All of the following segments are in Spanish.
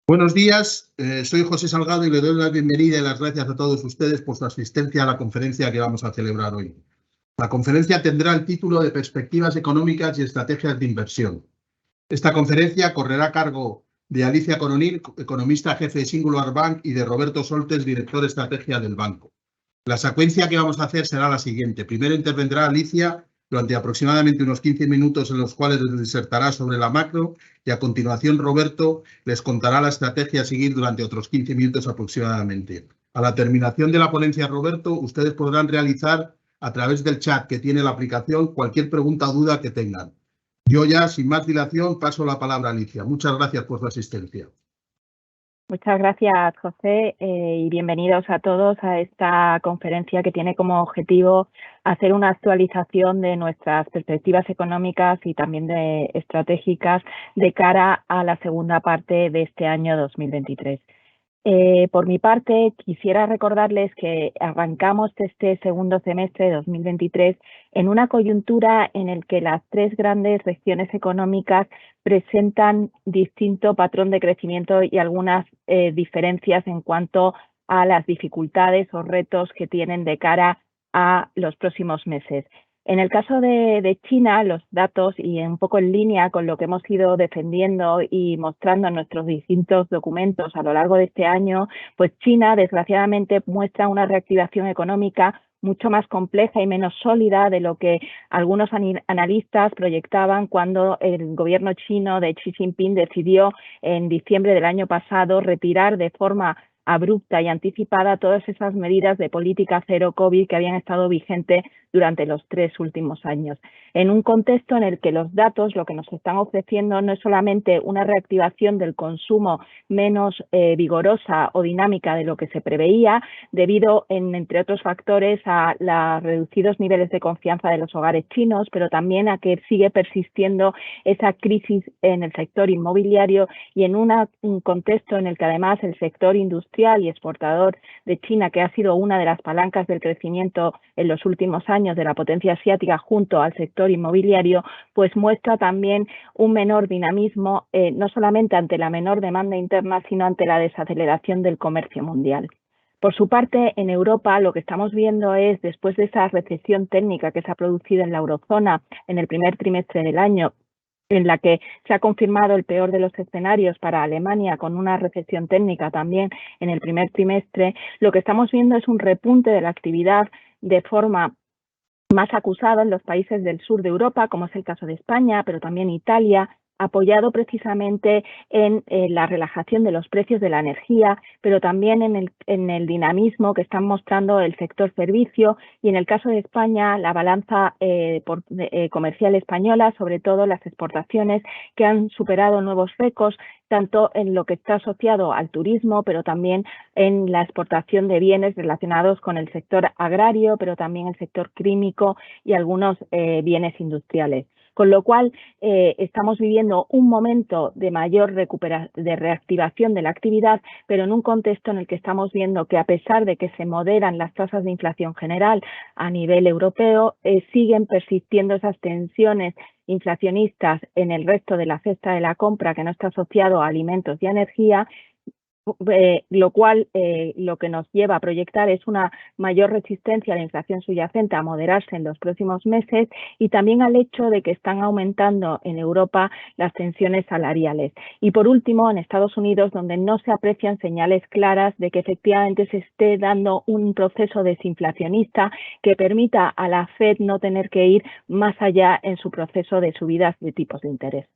Buenos días, soy José Salgado y le doy la bienvenida y las gracias a todos ustedes por su asistencia a la conferencia que vamos a celebrar hoy. La conferencia tendrá el título de Perspectivas económicas y estrategias de inversión. Esta conferencia correrá a cargo de Alicia Coronil, economista jefe de Singular Bank, y de Roberto Soltes, director de estrategia del banco. La secuencia que vamos a hacer será la siguiente. Primero intervendrá Alicia durante aproximadamente unos 15 minutos en los cuales les disertará sobre la macro y a continuación Roberto les contará la estrategia a seguir durante otros 15 minutos aproximadamente. A la terminación de la ponencia, Roberto, ustedes podrán realizar a través del chat que tiene la aplicación cualquier pregunta o duda que tengan. Yo ya, sin más dilación, paso la palabra a Alicia. Muchas gracias por su asistencia. Muchas gracias, José, y bienvenidos a todos a esta conferencia que tiene como objetivo hacer una actualización de nuestras perspectivas económicas y también estratégicas de cara a la segunda parte de este año 2023. Por mi parte, quisiera recordarles que arrancamos este segundo semestre de 2023 en una coyuntura en la que las tres grandes regiones económicas presentan distinto patrón de crecimiento y algunas diferencias en cuanto a las dificultades o retos que tienen de cara a los próximos meses. En el caso de China, los datos, y un poco en línea con lo que hemos ido defendiendo y mostrando en nuestros distintos documentos a lo largo de este año, pues China desgraciadamente muestra una reactivación económica mucho más compleja y menos sólida de lo que algunos analistas proyectaban cuando el gobierno chino de Xi Jinping decidió en diciembre del año pasado retirar de forma abrupta y anticipada todas esas medidas de política cero COVID que habían estado vigentes durante los 3 últimos años. En un contexto en el que los datos lo que nos están ofreciendo no es solamente una reactivación del consumo menos vigorosa o dinámica de lo que se preveía, debido, entre otros factores, a los reducidos niveles de confianza de los hogares chinos, pero también a que sigue persistiendo esa crisis en el sector inmobiliario y en un contexto en el que además el sector industrial y exportador de China, que ha sido una de las palancas del crecimiento en los últimos años de la potencia asiática junto al sector inmobiliario, pues muestra también un menor dinamismo, no solamente ante la menor demanda interna, sino ante la desaceleración del comercio mundial. Por su parte, en Europa lo que estamos viendo es, después de esa recesión técnica que se ha producido en la eurozona en el primer trimestre del año, en la que se ha confirmado el peor de los escenarios para Alemania, con una recesión técnica también en el primer trimestre, lo que estamos viendo es un repunte de la actividad de forma más acusado en los países del sur de Europa, como es el caso de España, pero también Italia, apoyado precisamente en la relajación de los precios de la energía, pero también en el dinamismo que están mostrando el sector servicio y en el caso de España la balanza comercial española, sobre todo las exportaciones que han superado nuevos récords, tanto en lo que está asociado al turismo, pero también en la exportación de bienes relacionados con el sector agrario, pero también el sector químico y algunos bienes industriales. Con lo cual, estamos viviendo un momento de mayor reactivación de la actividad, pero en un contexto en el que estamos viendo que, a pesar de que se moderan las tasas de inflación general a nivel europeo, siguen persistiendo esas tensiones inflacionistas en el resto de la cesta de la compra que no está asociado a alimentos y a energía, lo cual lo que nos lleva a proyectar es una mayor resistencia a la inflación subyacente a moderarse en los próximos meses y también al hecho de que están aumentando en Europa las tensiones salariales. Y por último, en Estados Unidos, donde no se aprecian señales claras de que efectivamente se esté dando un proceso desinflacionista que permita a la Fed no tener que ir más allá en su proceso de subidas de tipos de interés.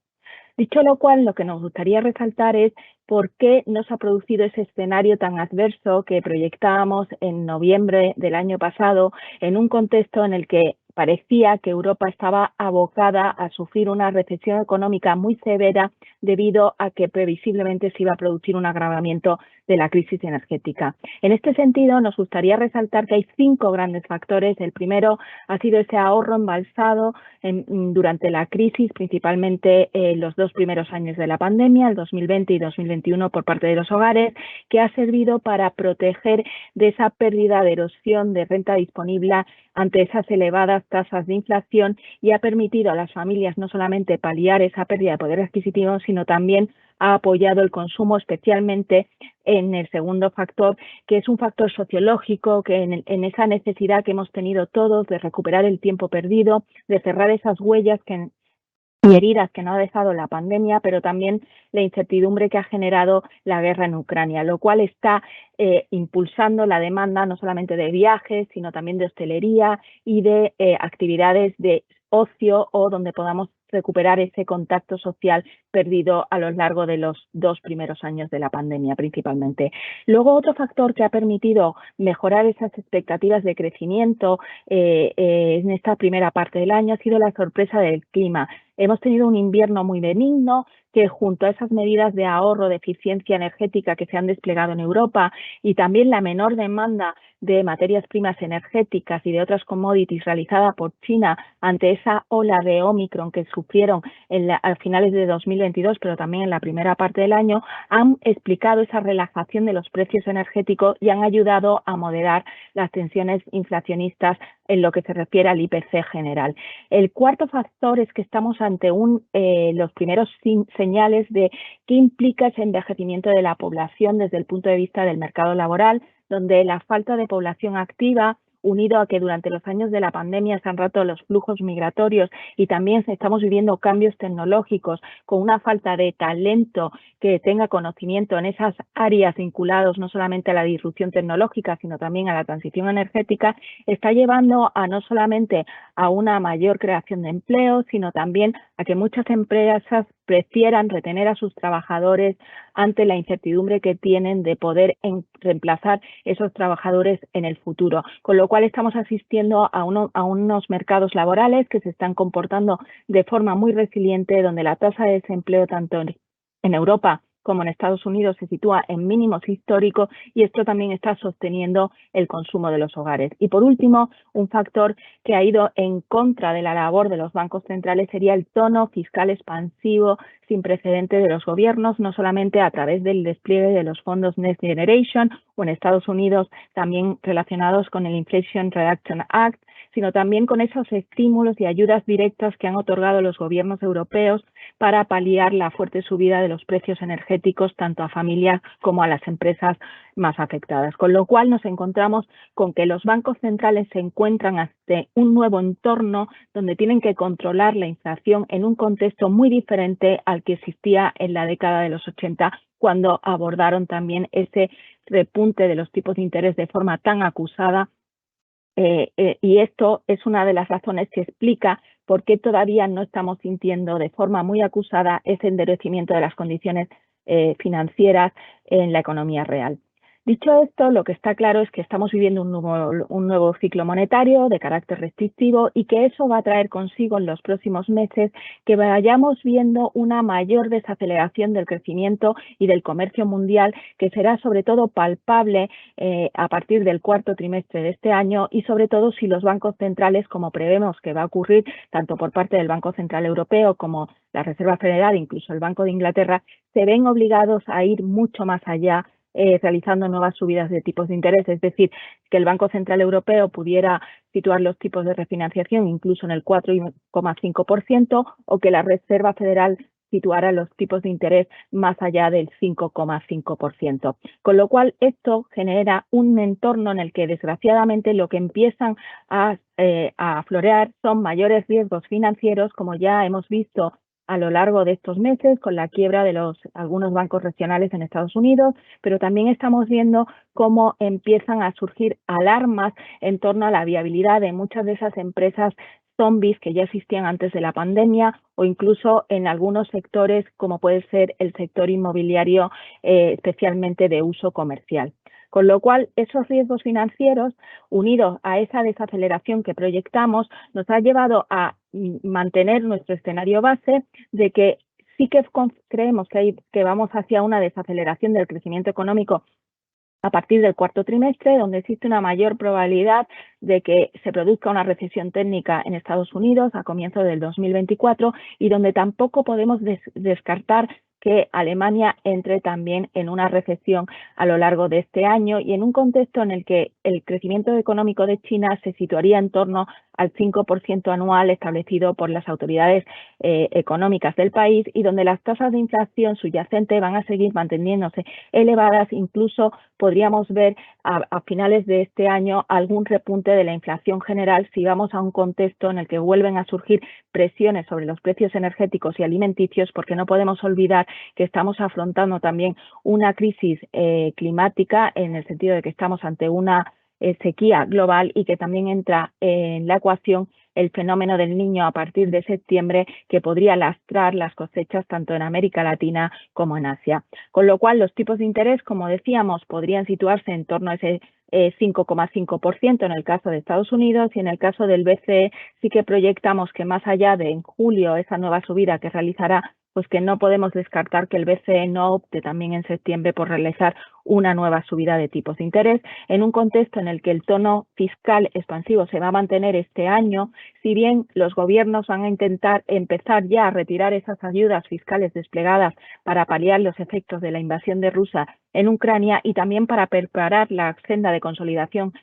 Dicho lo cual, lo que nos gustaría resaltar es por qué no se ha producido ese escenario tan adverso que proyectábamos en noviembre del año pasado, en un contexto en el que parecía que Europa estaba abocada a sufrir una recesión económica muy severa debido a que previsiblemente se iba a producir un agravamiento de la crisis energética. En este sentido, nos gustaría resaltar que hay 5 grandes factores. El primero ha sido ese ahorro embalsado durante la crisis, principalmente los 2 primeros años de la pandemia, el 2020 y 2021, por parte de los hogares, que ha servido para proteger de esa pérdida de erosión de renta disponible ante esas elevadas tasas de inflación y ha permitido a las familias no solamente paliar esa pérdida de poder adquisitivo, sino también ha apoyado el consumo, especialmente en el segundo factor, que es un factor sociológico, que en esa necesidad que hemos tenido todos de recuperar el tiempo perdido, de cerrar esas huellas y heridas que no ha dejado la pandemia, pero también la incertidumbre que ha generado la guerra en Ucrania, lo cual está impulsando la demanda no solamente de viajes, sino también de hostelería y de actividades de ocio o donde podamos recuperar ese contacto social perdido a lo largo de los 2 primeros años de la pandemia principalmente. Luego, otro factor que ha permitido mejorar esas expectativas de crecimiento en esta primera parte del año ha sido la sorpresa del clima. Hemos tenido un invierno muy benigno que, junto a esas medidas de ahorro, de eficiencia energética que se han desplegado en Europa y también la menor demanda de materias primas energéticas y de otras commodities realizada por China ante esa ola de Omicron que sufrieron a finales de 2022, pero también en la primera parte del año, han explicado esa relajación de los precios energéticos y han ayudado a moderar las tensiones inflacionistas en lo que se refiere al IPC general. El cuarto factor es que estamos ante los primeros señales de qué implica ese envejecimiento de la población desde el punto de vista del mercado laboral, donde la falta de población activa, unido a que durante los años de la pandemia se han roto los flujos migratorios y también estamos viviendo cambios tecnológicos con una falta de talento que tenga conocimiento en esas áreas vinculados no solamente a la disrupción tecnológica, sino también a la transición energética, está llevando a no solamente a una mayor creación de empleo, sino también a que muchas empresas prefieran retener a sus trabajadores ante la incertidumbre que tienen de poder reemplazar esos trabajadores en el futuro. Con lo cual estamos asistiendo a unos mercados laborales que se están comportando de forma muy resiliente, donde la tasa de desempleo tanto en Europa como en Estados Unidos se sitúa en mínimos históricos y esto también está sosteniendo el consumo de los hogares. Y por último, un factor que ha ido en contra de la labor de los bancos centrales sería el tono fiscal expansivo sin precedente de los gobiernos, no solamente a través del despliegue de los fondos Next Generation o en Estados Unidos también relacionados con el Inflation Reduction Act, sino también con esos estímulos y ayudas directas que han otorgado los gobiernos europeos para paliar la fuerte subida de los precios energéticos tanto a familias como a las empresas más afectadas. Con lo cual nos encontramos con que los bancos centrales se encuentran ante un nuevo entorno donde tienen que controlar la inflación en un contexto muy diferente al que existía en la década de los 80, cuando abordaron también ese repunte de los tipos de interés de forma tan acusada. Y esto es una de las razones que explica por qué todavía no estamos sintiendo de forma muy acusada ese endurecimiento de las condiciones financieras en la economía real. Dicho esto, lo que está claro es que estamos viviendo un nuevo ciclo monetario de carácter restrictivo y que eso va a traer consigo en los próximos meses que vayamos viendo una mayor desaceleración del crecimiento y del comercio mundial, que será sobre todo palpable a partir del cuarto trimestre de este año y sobre todo si los bancos centrales, como prevemos que va a ocurrir tanto por parte del Banco Central Europeo como la Reserva Federal, incluso el Banco de Inglaterra, se ven obligados a ir mucho más allá realizando nuevas subidas de tipos de interés, es decir, que el Banco Central Europeo pudiera situar los tipos de refinanciación incluso en el 4,5% o que la Reserva Federal situara los tipos de interés más allá del 5,5%. Con lo cual, esto genera un entorno en el que, desgraciadamente, lo que empiezan a aflorar son mayores riesgos financieros, como ya hemos visto a lo largo de estos meses con la quiebra de algunos bancos regionales en Estados Unidos, pero también estamos viendo cómo empiezan a surgir alarmas en torno a la viabilidad de muchas de esas empresas zombies que ya existían antes de la pandemia o incluso en algunos sectores como puede ser el sector inmobiliario, especialmente de uso comercial. Con lo cual, esos riesgos financieros, unidos a esa desaceleración que proyectamos, nos ha llevado a mantener nuestro escenario base de que sí que creemos que vamos hacia una desaceleración del crecimiento económico a partir del cuarto trimestre, donde existe una mayor probabilidad de que se produzca una recesión técnica en Estados Unidos a comienzos del 2024 y donde tampoco podemos descartar que Alemania entre también en una recesión a lo largo de este año y en un contexto en el que el crecimiento económico de China se situaría en torno al 5% anual establecido por las autoridades económicas del país y donde las tasas de inflación subyacente van a seguir manteniéndose elevadas. Incluso podríamos ver a finales de este año algún repunte de la inflación general si vamos a un contexto en el que vuelven a surgir presiones sobre los precios energéticos y alimenticios, porque no podemos olvidar que estamos afrontando también una crisis climática, en el sentido de que estamos ante una sequía global y que también entra en la ecuación el fenómeno del Niño a partir de septiembre, que podría lastrar las cosechas tanto en América Latina como en Asia. Con lo cual, los tipos de interés, como decíamos, podrían situarse en torno a ese 5,5% en el caso de Estados Unidos, y en el caso del BCE sí que proyectamos que más allá de en julio esa nueva subida que realizará, pues que no podemos descartar que el BCE no opte también en septiembre por realizar una nueva subida de tipos de interés, en un contexto en el que el tono fiscal expansivo se va a mantener este año. Si bien los gobiernos van a intentar empezar ya a retirar esas ayudas fiscales desplegadas para paliar los efectos de la invasión de Rusia en Ucrania y también para preparar la senda de consolidación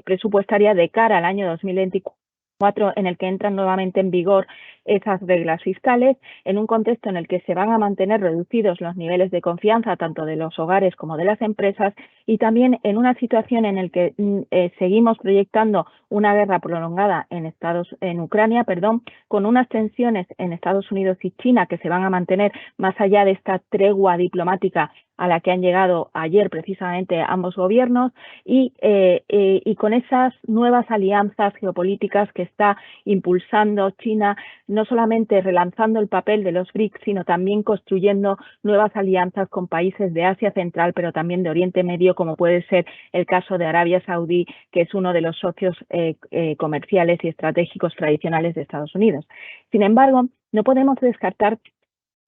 presupuestaria de cara al año 2024, en el que entran nuevamente en vigor esas reglas fiscales, en un contexto en el que se van a mantener reducidos los niveles de confianza tanto de los hogares como de las empresas, y también en una situación en la que seguimos proyectando una guerra prolongada en Ucrania, con unas tensiones en Estados Unidos y China que se van a mantener más allá de esta tregua diplomática a la que han llegado ayer precisamente ambos gobiernos, y con esas nuevas alianzas geopolíticas que está impulsando China, no solamente relanzando el papel de los BRICS, sino también construyendo nuevas alianzas con países de Asia Central, pero también de Oriente Medio, como puede ser el caso de Arabia Saudí, que es uno de los socios comerciales y estratégicos tradicionales de Estados Unidos. Sin embargo, no podemos descartar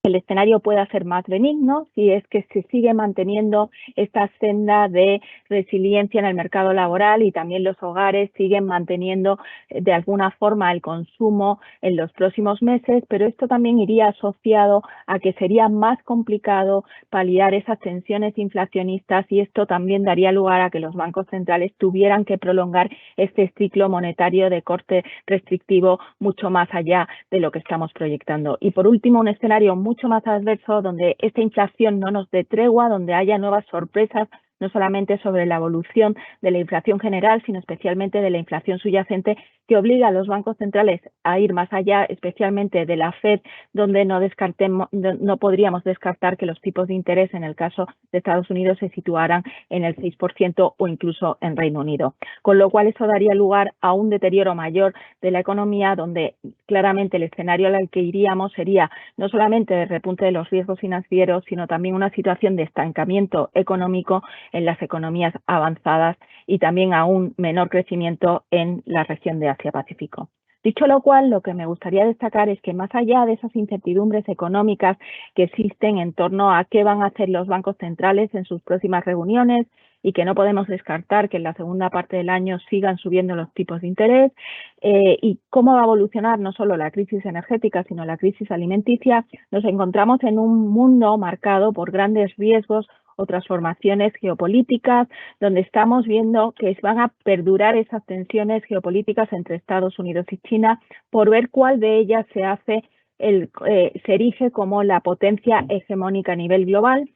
el escenario pueda ser más benigno si es que se sigue manteniendo esta senda de resiliencia en el mercado laboral y también los hogares siguen manteniendo de alguna forma el consumo en los próximos meses, pero esto también iría asociado a que sería más complicado paliar esas tensiones inflacionistas, y esto también daría lugar a que los bancos centrales tuvieran que prolongar este ciclo monetario de corte restrictivo mucho más allá de lo que estamos proyectando. Y por último, un escenario mucho más adverso, donde esta inflación no nos dé tregua, donde haya nuevas sorpresas, no solamente sobre la evolución de la inflación general, sino especialmente de la inflación subyacente, que obliga a los bancos centrales a ir más allá, especialmente de la FED, donde no podríamos descartar que los tipos de interés en el caso de Estados Unidos se situaran en el 6% o incluso en Reino Unido. Con lo cual eso daría lugar a un deterioro mayor de la economía, donde claramente el escenario al que iríamos sería no solamente el repunte de los riesgos financieros, sino también una situación de estancamiento económico en las economías avanzadas y también a un menor crecimiento en la región de Asia-Pacífico. Dicho lo cual, lo que me gustaría destacar es que más allá de esas incertidumbres económicas que existen en torno a qué van a hacer los bancos centrales en sus próximas reuniones, y que no podemos descartar que en la segunda parte del año sigan subiendo los tipos de interés, y cómo va a evolucionar no solo la crisis energética, sino la crisis alimenticia, nos encontramos en un mundo marcado por grandes riesgos o transformaciones geopolíticas, donde estamos viendo que van a perdurar esas tensiones geopolíticas entre Estados Unidos y China, por ver cuál de ellas se erige como la potencia hegemónica a nivel global,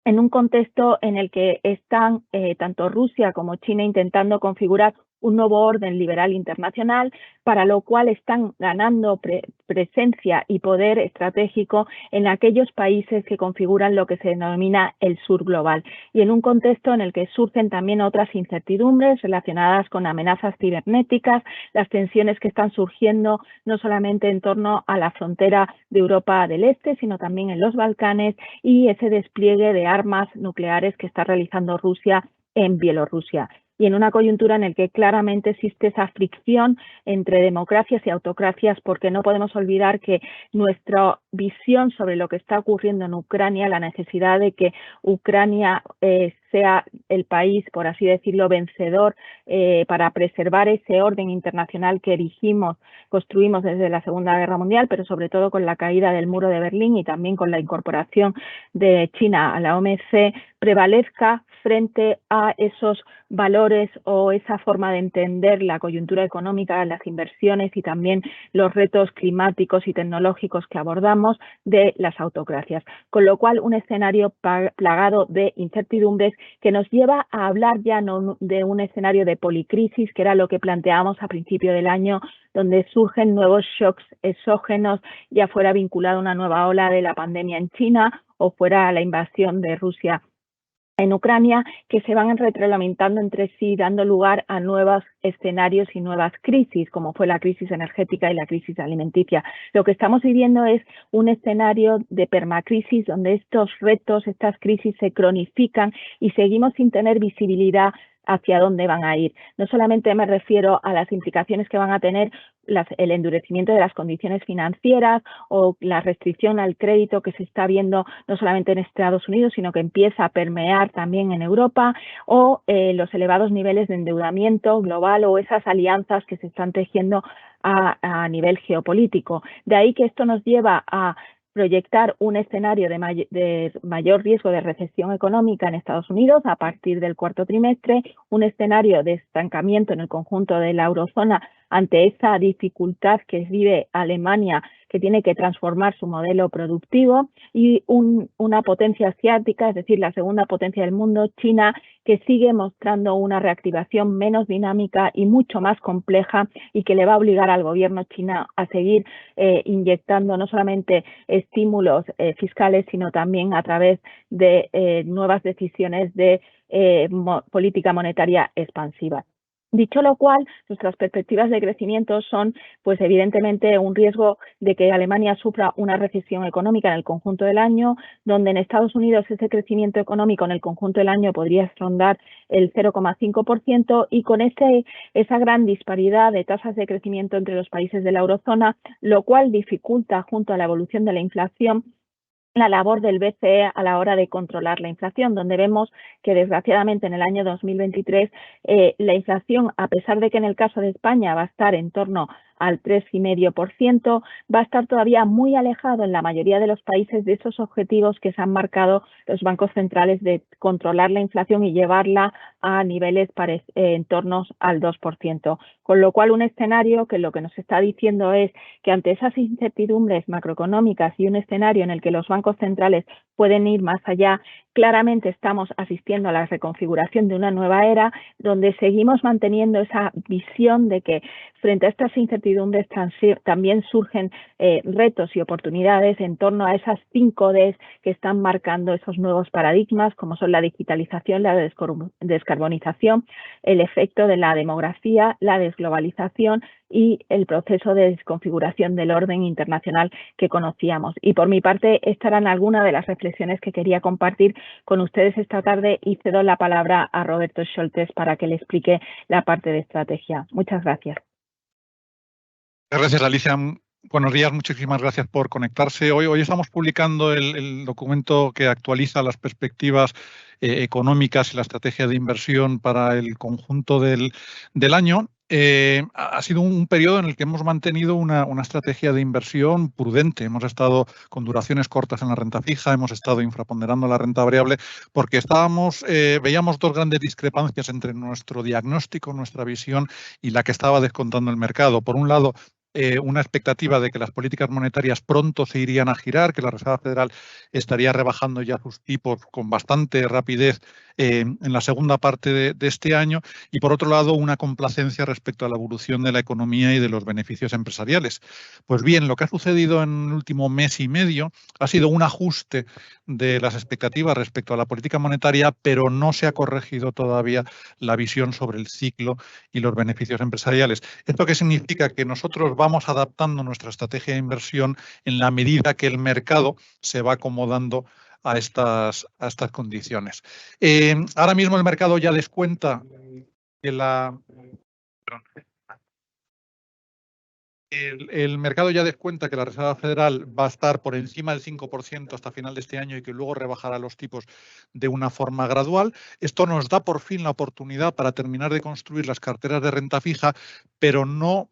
en un contexto en el que están tanto Rusia como China intentando configurar un nuevo orden liberal internacional, para lo cual están ganando presencia y poder estratégico en aquellos países que configuran lo que se denomina el sur global, y en un contexto en el que surgen también otras incertidumbres relacionadas con amenazas cibernéticas, las tensiones que están surgiendo no solamente en torno a la frontera de Europa del Este, sino también en los Balcanes, y ese despliegue de armas nucleares que está realizando Rusia en Bielorrusia. Y en una coyuntura en la que claramente existe esa fricción entre democracias y autocracias, porque no podemos olvidar que nuestra visión sobre lo que está ocurriendo en Ucrania, la necesidad de que Ucrania sea el país, por así decirlo, vencedor para preservar ese orden internacional que construimos desde la Segunda Guerra Mundial, pero sobre todo con la caída del muro de Berlín y también con la incorporación de China a la OMC, prevalezca frente a esos valores o esa forma de entender la coyuntura económica, las inversiones y también los retos climáticos y tecnológicos que abordamos de las autocracias. Con lo cual, un escenario plagado de incertidumbres que nos lleva a hablar ya no de un escenario de policrisis, que era lo que planteábamos a principio del año, donde surgen nuevos shocks exógenos, ya fuera vinculado a una nueva ola de la pandemia en China o fuera a la invasión de Rusia en Ucrania, que se van retroalimentando entre sí, dando lugar a nuevos escenarios y nuevas crisis, como fue la crisis energética y la crisis alimenticia. Lo que estamos viviendo es un escenario de permacrisis donde estos retos, estas crisis se cronifican y seguimos sin tener visibilidad hacia dónde van a ir. No solamente me refiero a las implicaciones que van a tener el endurecimiento de las condiciones financieras o la restricción al crédito que se está viendo no solamente en Estados Unidos, sino que empieza a permear también en Europa, o los elevados niveles de endeudamiento global o esas alianzas que se están tejiendo a nivel geopolítico. De ahí que esto nos lleva a proyectar un escenario de mayor riesgo de recesión económica en Estados Unidos a partir del cuarto trimestre, un escenario de estancamiento en el conjunto de la eurozona ante esa dificultad que vive Alemania, que tiene que transformar su modelo productivo, y una potencia asiática, es decir, la segunda potencia del mundo, China, que sigue mostrando una reactivación menos dinámica y mucho más compleja y que le va a obligar al gobierno chino a seguir inyectando no solamente estímulos fiscales, sino también a través de nuevas decisiones de política monetaria expansiva. Dicho lo cual, nuestras perspectivas de crecimiento son, pues evidentemente, un riesgo de que Alemania sufra una recesión económica en el conjunto del año, donde en Estados Unidos ese crecimiento económico en el conjunto del año podría rondar el 0,5%, y con esa gran disparidad de tasas de crecimiento entre los países de la eurozona, lo cual dificulta, junto a la evolución de la inflación, la labor del BCE a la hora de controlar la inflación, donde vemos que desgraciadamente en el año 2023 la inflación, a pesar de que en el caso de España va a estar en torno al 3,5%, va a estar todavía muy alejado en la mayoría de los países de esos objetivos que se han marcado los bancos centrales de controlar la inflación y llevarla a niveles en torno al 2%. Con lo cual, un escenario que lo que nos está diciendo es que ante esas incertidumbres macroeconómicas y un escenario en el que los bancos centrales pueden ir más allá, claramente estamos asistiendo a la reconfiguración de una nueva era donde seguimos manteniendo esa visión de que frente a estas incertidumbres también surgen retos y oportunidades en torno a esas 5 Ds que están marcando esos nuevos paradigmas, como son la digitalización, la descarbonización, el efecto de la demografía, la desglobalización y el proceso de desconfiguración del orden internacional que conocíamos. Y por mi parte, estas eran algunas de las reflexiones que quería compartir con ustedes esta tarde, y cedo la palabra a Roberto Scholtes para que le explique la parte de estrategia. Muchas gracias. Gracias, Alicia. Buenos días, muchísimas gracias por conectarse. Hoy estamos publicando el documento que actualiza las perspectivas económicas y la estrategia de inversión para el conjunto del año. Ha sido un periodo en el que hemos mantenido una estrategia de inversión prudente. Hemos estado con duraciones cortas en la renta fija, hemos estado infraponderando la renta variable, porque veíamos dos grandes discrepancias entre nuestro diagnóstico, nuestra visión y la que estaba descontando el mercado. Por un lado, una expectativa de que las políticas monetarias pronto se irían a girar, que la Reserva Federal estaría rebajando ya sus tipos con bastante rapidez en la segunda parte de este año, y por otro lado una complacencia respecto a la evolución de la economía y de los beneficios empresariales. Pues bien, lo que ha sucedido en el último mes y medio ha sido un ajuste de las expectativas respecto a la política monetaria, pero no se ha corregido todavía la visión sobre el ciclo y los beneficios empresariales. ¿Esto qué significa? Que nosotros vamos adaptando nuestra estrategia de inversión en la medida que el mercado se va acomodando a estas condiciones. Ahora mismo el mercado ya descuenta que El mercado ya descuenta que la Reserva Federal va a estar por encima del 5% hasta final de este año y que luego rebajará los tipos de una forma gradual. Esto nos da por fin la oportunidad para terminar de construir las carteras de renta fija, pero no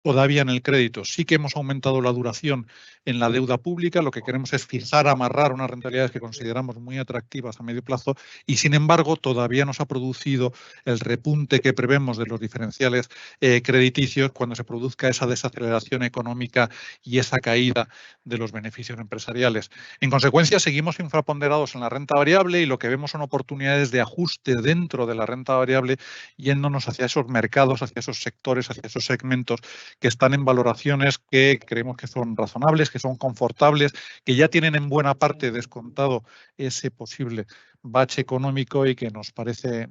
todavía en el crédito. Sí que hemos aumentado la duración en la deuda pública. Lo que queremos es fijar, amarrar unas rentabilidades que consideramos muy atractivas a medio plazo y, sin embargo, todavía no se ha producido el repunte que prevemos de los diferenciales crediticios cuando se produzca esa desaceleración económica y esa caída de los beneficios empresariales. En consecuencia, seguimos infraponderados en la renta variable y lo que vemos son oportunidades de ajuste dentro de la renta variable, yéndonos hacia esos mercados, hacia esos sectores, hacia esos segmentos que están en valoraciones que creemos que son razonables, que son confortables, que ya tienen en buena parte descontado ese posible bache económico y que nos parece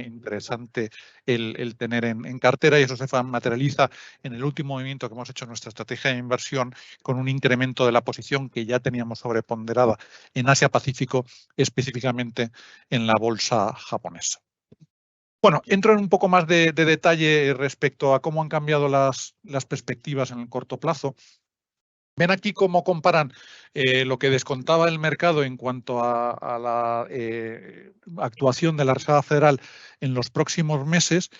interesante el tener en cartera, y eso se materializa en el último movimiento que hemos hecho en nuestra estrategia de inversión con un incremento de la posición que ya teníamos sobreponderada en Asia-Pacífico, específicamente en la bolsa japonesa. Bueno, entro en un poco más de detalle respecto a cómo han cambiado las perspectivas en el corto plazo. Ven aquí cómo comparan lo que descontaba el mercado en cuanto a la actuación de la Reserva Federal en los próximos meses.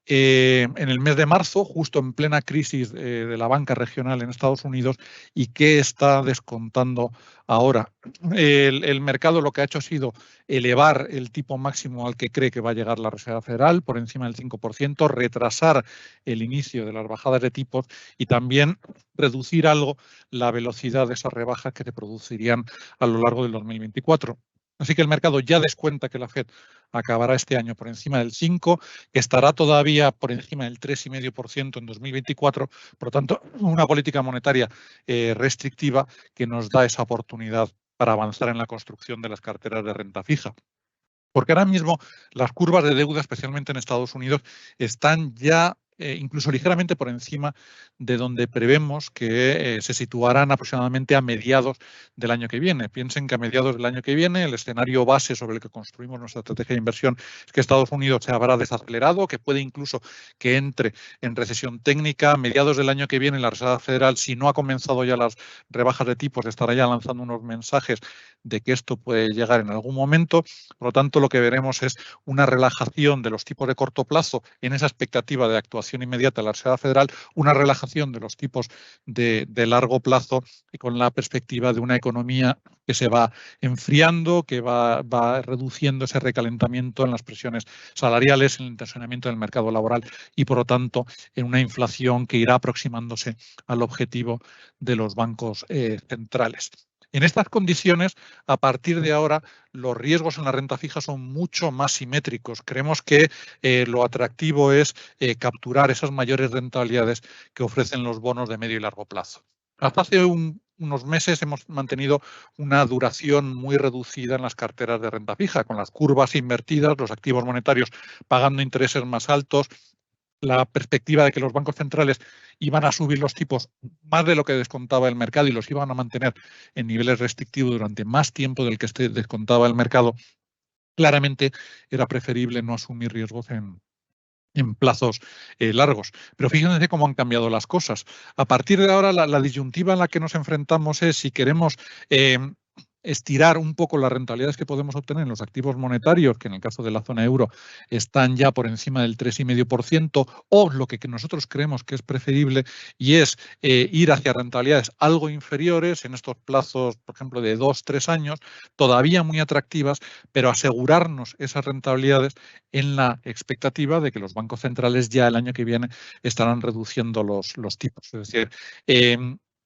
En el mes de marzo, justo en plena crisis de la banca regional en Estados Unidos, y qué está descontando ahora. El mercado lo que ha hecho ha sido elevar el tipo máximo al que cree que va a llegar la Reserva Federal por encima del 5%, retrasar el inicio de las bajadas de tipos y también reducir algo la velocidad de esas rebajas que se producirían a lo largo del 2024. Así que el mercado ya descuenta que la Fed acabará este año por encima del 5%, que estará todavía por encima del 3,5% en 2024. Por lo tanto, una política monetaria restrictiva que nos da esa oportunidad para avanzar en la construcción de las carteras de renta fija. Porque ahora mismo las curvas de deuda, especialmente en Estados Unidos, están ya incluso ligeramente por encima de donde prevemos que se situarán aproximadamente a mediados del año que viene. Piensen que a mediados del año que viene el escenario base sobre el que construimos nuestra estrategia de inversión es que Estados Unidos se habrá desacelerado, que puede incluso que entre en recesión técnica. A mediados del año que viene la Reserva Federal, si no ha comenzado ya las rebajas de tipos, estará ya lanzando unos mensajes de que esto puede llegar en algún momento. Por lo tanto, lo que veremos es una relajación de los tipos de corto plazo en esa expectativa de actuación inmediata de la Reserva Federal, una relajación de los tipos de largo plazo y con la perspectiva de una economía que se va enfriando, que va reduciendo ese recalentamiento en las presiones salariales, en el tensionamiento del mercado laboral y, por lo tanto, en una inflación que irá aproximándose al objetivo de los bancos centrales. En estas condiciones, a partir de ahora, los riesgos en la renta fija son mucho más simétricos. Creemos que lo atractivo es capturar esas mayores rentabilidades que ofrecen los bonos de medio y largo plazo. Hasta hace unos meses hemos mantenido una duración muy reducida en las carteras de renta fija, con las curvas invertidas, los activos monetarios pagando intereses más altos, la perspectiva de que los bancos centrales iban a subir los tipos más de lo que descontaba el mercado y los iban a mantener en niveles restrictivos durante más tiempo del que descontaba el mercado. Claramente era preferible no asumir riesgos en plazos largos. Pero fíjense cómo han cambiado las cosas. A partir de ahora, la disyuntiva en la que nos enfrentamos es si queremos estirar un poco las rentabilidades que podemos obtener en los activos monetarios, que en el caso de la zona euro están ya por encima del 3,5%, o lo que nosotros creemos que es preferible y es ir hacia rentabilidades algo inferiores en estos plazos, por ejemplo, de 2-3 años, todavía muy atractivas, pero asegurarnos esas rentabilidades en la expectativa de que los bancos centrales ya el año que viene estarán reduciendo los tipos. Es decir,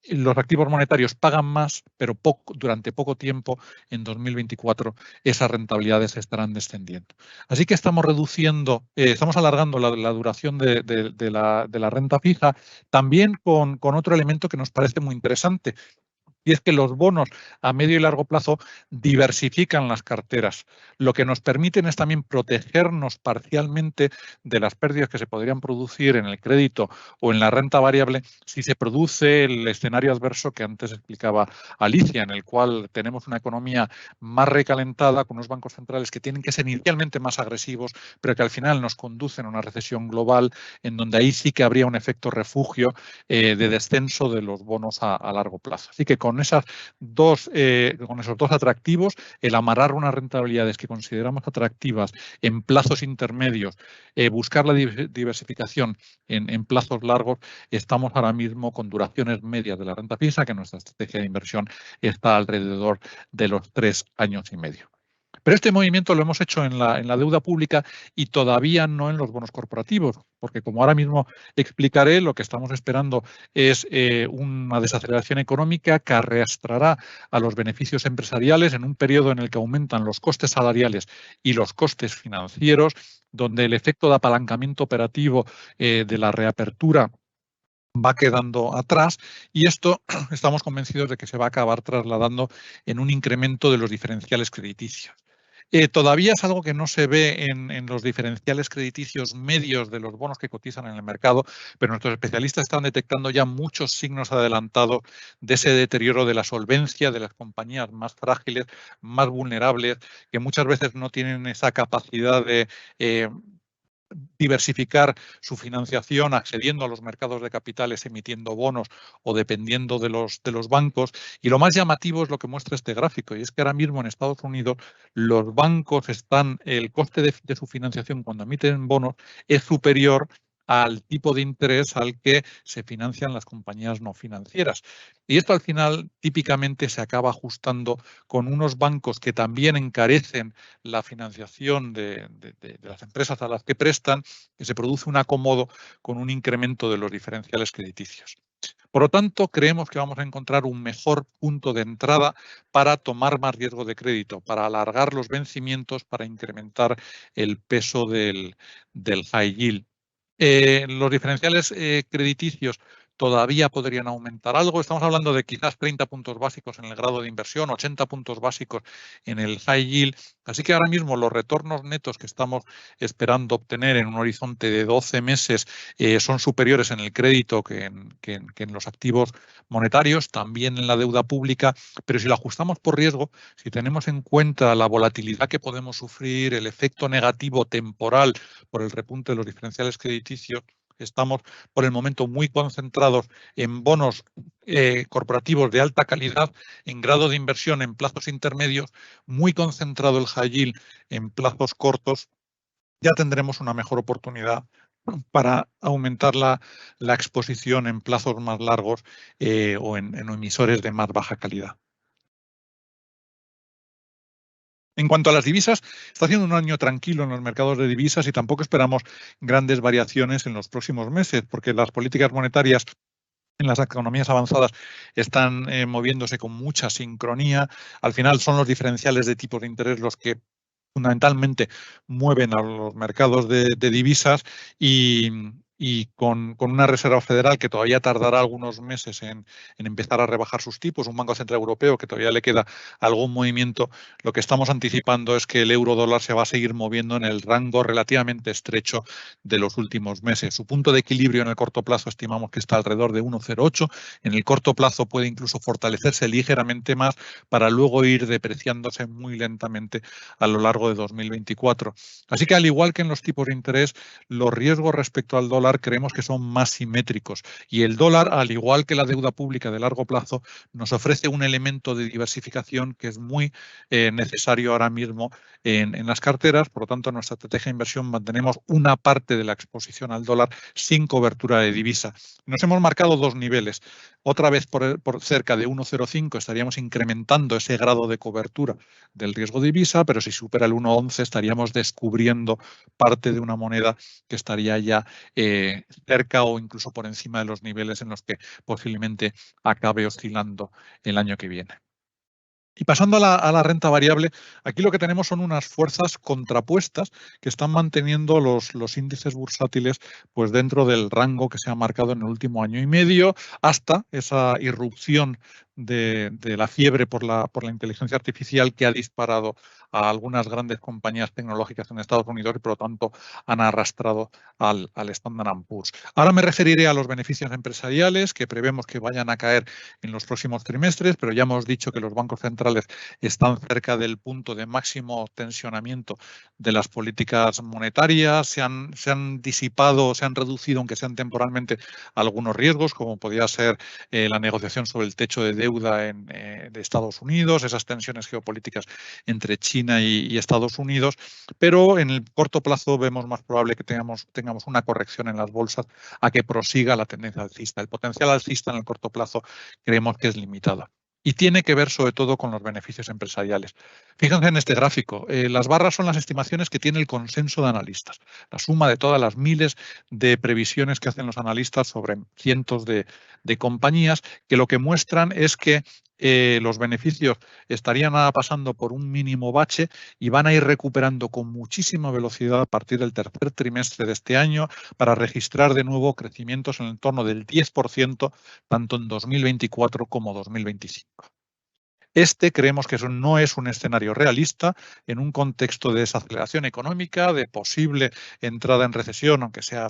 los activos monetarios pagan más, pero durante poco tiempo, en 2024, esas rentabilidades estarán descendiendo. Así que estamos reduciendo, estamos alargando la duración de la renta fija, también con otro elemento que nos parece muy interesante. Y es que los bonos a medio y largo plazo diversifican las carteras. Lo que nos permiten es también protegernos parcialmente de las pérdidas que se podrían producir en el crédito o en la renta variable si se produce el escenario adverso que antes explicaba Alicia, en el cual tenemos una economía más recalentada con unos bancos centrales que tienen que ser inicialmente más agresivos, pero que al final nos conducen a una recesión global en donde ahí sí que habría un efecto refugio de descenso de los bonos a largo plazo. Así que con esos dos atractivos, el amarrar unas rentabilidades que consideramos atractivas en plazos intermedios, buscar la diversificación en plazos largos, estamos ahora mismo con duraciones medias de la renta fija, que nuestra estrategia de inversión está alrededor de los 3 años y medio. Pero este movimiento lo hemos hecho en la deuda pública y todavía no en los bonos corporativos, porque como ahora mismo explicaré, lo que estamos esperando es una desaceleración económica que arrastrará a los beneficios empresariales en un periodo en el que aumentan los costes salariales y los costes financieros, donde el efecto de apalancamiento operativo de la reapertura va quedando atrás y esto estamos convencidos de que se va a acabar trasladando en un incremento de los diferenciales crediticios. Todavía es algo que no se ve en los diferenciales crediticios medios de los bonos que cotizan en el mercado, pero nuestros especialistas están detectando ya muchos signos adelantados de ese deterioro de la solvencia de las compañías más frágiles, más vulnerables, que muchas veces no tienen esa capacidad de diversificar su financiación accediendo a los mercados de capitales, emitiendo bonos o dependiendo de los bancos. Y lo más llamativo es lo que muestra este gráfico, y es que ahora mismo en Estados Unidos los bancos el coste de su financiación cuando emiten bonos es superior al tipo de interés al que se financian las compañías no financieras. Y esto al final típicamente se acaba ajustando con unos bancos que también encarecen la financiación de las empresas a las que prestan, que se produce un acomodo con un incremento de los diferenciales crediticios. Por lo tanto, creemos que vamos a encontrar un mejor punto de entrada para tomar más riesgo de crédito, para alargar los vencimientos, para incrementar el peso del high yield. Los diferenciales crediticios todavía podrían aumentar algo. Estamos hablando de quizás 30 puntos básicos en el grado de inversión, 80 puntos básicos en el high yield. Así que ahora mismo los retornos netos que estamos esperando obtener en un horizonte de 12 meses son superiores en el crédito que en los activos monetarios, también en la deuda pública. Pero si lo ajustamos por riesgo, si tenemos en cuenta la volatilidad que podemos sufrir, el efecto negativo temporal por el repunte de los diferenciales crediticios, estamos por el momento muy concentrados en bonos corporativos de alta calidad, en grado de inversión en plazos intermedios, muy concentrado el high yield en plazos cortos. Ya tendremos una mejor oportunidad para aumentar la exposición en plazos más largos o en emisores de más baja calidad. En cuanto a las divisas, está siendo un año tranquilo en los mercados de divisas y tampoco esperamos grandes variaciones en los próximos meses, porque las políticas monetarias en las economías avanzadas están moviéndose con mucha sincronía. Al final son los diferenciales de tipos de interés los que fundamentalmente mueven a los mercados de divisas y con una Reserva Federal que todavía tardará algunos meses en empezar a rebajar sus tipos, un Banco Central Europeo que todavía le queda algún movimiento, lo que estamos anticipando es que el euro dólar se va a seguir moviendo en el rango relativamente estrecho de los últimos meses. Su punto de equilibrio en el corto plazo estimamos que está alrededor de 1,08. En el corto plazo puede incluso fortalecerse ligeramente más para luego ir depreciándose muy lentamente a lo largo de 2024. Así que al igual que en los tipos de interés, los riesgos respecto al dólar creemos que son más simétricos y el dólar, al igual que la deuda pública de largo plazo, nos ofrece un elemento de diversificación que es muy necesario ahora mismo en las carteras. Por lo tanto, en nuestra estrategia de inversión mantenemos una parte de la exposición al dólar sin cobertura de divisa. Nos hemos marcado dos niveles. Otra vez por cerca de 1,05 estaríamos incrementando ese grado de cobertura del riesgo de divisa, pero si supera el 1,11 estaríamos descubriendo parte de una moneda que estaría ya cerca o incluso por encima de los niveles en los que posiblemente acabe oscilando el año que viene. Y pasando a la renta variable, aquí lo que tenemos son unas fuerzas contrapuestas que están manteniendo los índices bursátiles pues dentro del rango que se ha marcado en el último año y medio hasta esa irrupción de la fiebre por la inteligencia artificial que ha disparado a algunas grandes compañías tecnológicas en Estados Unidos y por lo tanto han arrastrado al Standard & Poor's. Ahora me referiré a los beneficios empresariales que prevemos que vayan a caer en los próximos trimestres, pero ya hemos dicho que los bancos centrales están cerca del punto de máximo tensionamiento de las políticas monetarias, se han disipado, se han reducido, aunque sean temporalmente, algunos riesgos, como podría ser la negociación sobre el techo de deuda de Estados Unidos, esas tensiones geopolíticas entre China y Estados Unidos, pero en el corto plazo vemos más probable que tengamos una corrección en las bolsas a que prosiga la tendencia alcista. El potencial alcista en el corto plazo creemos que es limitado. Y tiene que ver sobre todo con los beneficios empresariales. Fíjense en este gráfico. Las barras son las estimaciones que tiene el consenso de analistas, la suma de todas las miles de previsiones que hacen los analistas sobre cientos de compañías, que lo que muestran es que los beneficios estarían pasando por un mínimo bache y van a ir recuperando con muchísima velocidad a partir del tercer trimestre de este año para registrar de nuevo crecimientos en el entorno del 10% tanto en 2024 como 2025. Creemos que eso no es un escenario realista en un contexto de desaceleración económica, de posible entrada en recesión, aunque sea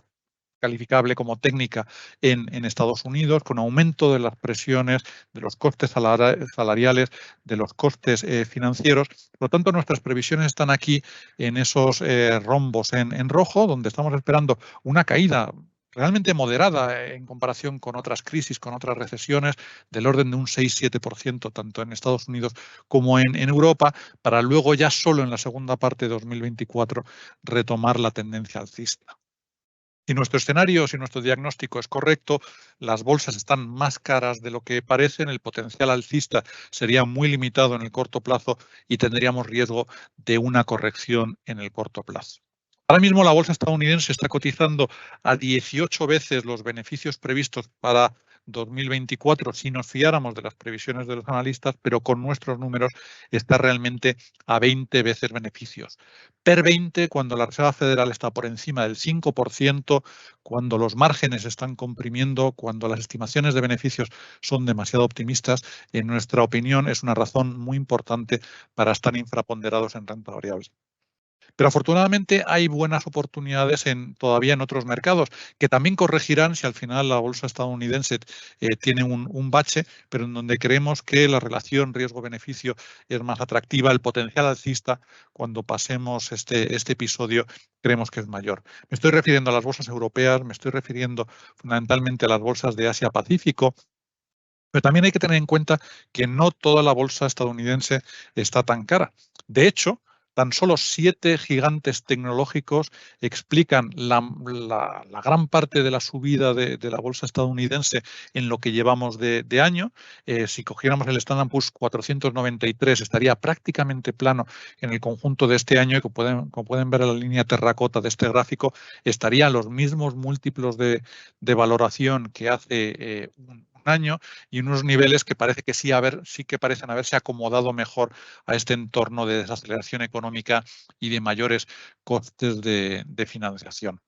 calificable como técnica en Estados Unidos, con aumento de las presiones, de los costes salariales, de los costes financieros. Por lo tanto, nuestras previsiones están aquí en esos rombos en rojo, donde estamos esperando una caída realmente moderada en comparación con otras crisis, con otras recesiones, del orden de un 6-7%, tanto en Estados Unidos como en Europa, para luego ya solo en la segunda parte de 2024 retomar la tendencia alcista. Si nuestro escenario, si nuestro diagnóstico es correcto, las bolsas están más caras de lo que parecen, el potencial alcista sería muy limitado en el corto plazo y tendríamos riesgo de una corrección en el corto plazo. Ahora mismo la bolsa estadounidense está cotizando a 18 veces los beneficios previstos para 2024 si nos fiáramos de las previsiones de los analistas, pero con nuestros números está realmente a 20 veces beneficios. Per 20 cuando la Reserva Federal está por encima del 5%, cuando los márgenes están comprimiendo, cuando las estimaciones de beneficios son demasiado optimistas, en nuestra opinión es una razón muy importante para estar infraponderados en renta variable. Pero afortunadamente hay buenas oportunidades todavía en otros mercados que también corregirán si al final la bolsa estadounidense tiene un bache, pero en donde creemos que la relación riesgo-beneficio es más atractiva, el potencial alcista cuando pasemos este episodio creemos que es mayor. Me estoy refiriendo a las bolsas europeas, me estoy refiriendo fundamentalmente a las bolsas de Asia-Pacífico, pero también hay que tener en cuenta que no toda la bolsa estadounidense está tan cara. De hecho, tan solo 7 gigantes tecnológicos explican la gran parte de la subida de la bolsa estadounidense en lo que llevamos de año. Si cogiéramos el Standard & Poor's 493, estaría prácticamente plano en el conjunto de este año y como pueden ver en la línea terracota de este gráfico, estaría a los mismos múltiplos de valoración que hace un año y unos niveles que parece que sí que parecen haberse acomodado mejor a este entorno de desaceleración económica y de mayores costes de financiación.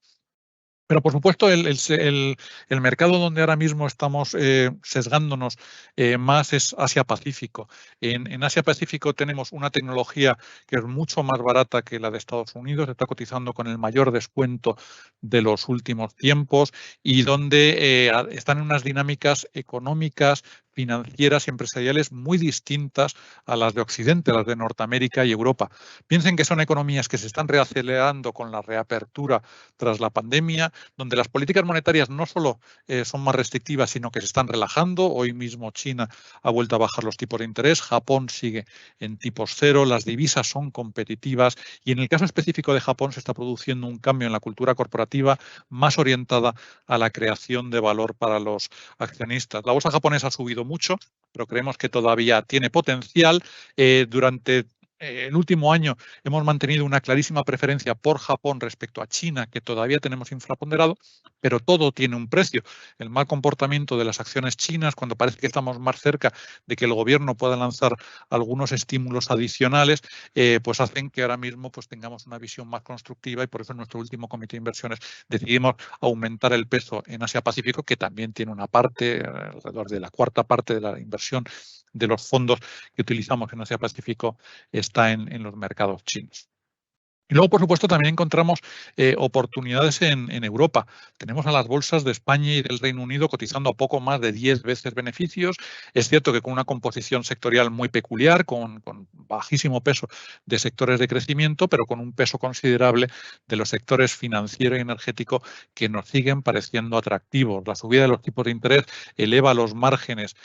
Pero, por supuesto, el mercado donde ahora mismo estamos sesgándonos más es Asia-Pacífico. En Asia-Pacífico tenemos una tecnología que es mucho más barata que la de Estados Unidos, está cotizando con el mayor descuento de los últimos tiempos y donde están en unas dinámicas económicas, financieras y empresariales muy distintas a las de Occidente, las de Norteamérica y Europa. Piensen que son economías que se están reacelerando con la reapertura tras la pandemia, donde las políticas monetarias no solo son más restrictivas, sino que se están relajando. Hoy mismo China ha vuelto a bajar los tipos de interés, Japón sigue en tipos cero, las divisas son competitivas y en el caso específico de Japón se está produciendo un cambio en la cultura corporativa más orientada a la creación de valor para los accionistas. La bolsa japonesa ha subido mucho, pero creemos que todavía tiene potencial. Durante el último año hemos mantenido una clarísima preferencia por Japón respecto a China, que todavía tenemos infraponderado, pero todo tiene un precio. El mal comportamiento de las acciones chinas, cuando parece que estamos más cerca de que el gobierno pueda lanzar algunos estímulos adicionales, pues hacen que ahora mismo pues, tengamos una visión más constructiva, y por eso en nuestro último comité de inversiones decidimos aumentar el peso en Asia-Pacífico, que también tiene una parte, alrededor de la cuarta parte de la inversión de los fondos que utilizamos en Asia-Pacífico está en los mercados chinos. Y luego, por supuesto, también encontramos oportunidades en Europa. Tenemos a las bolsas de España y del Reino Unido cotizando a poco más de 10 veces beneficios. Es cierto que con una composición sectorial muy peculiar, con bajísimo peso de sectores de crecimiento, pero con un peso considerable de los sectores financiero y energético que nos siguen pareciendo atractivos. La subida de los tipos de interés eleva los márgenes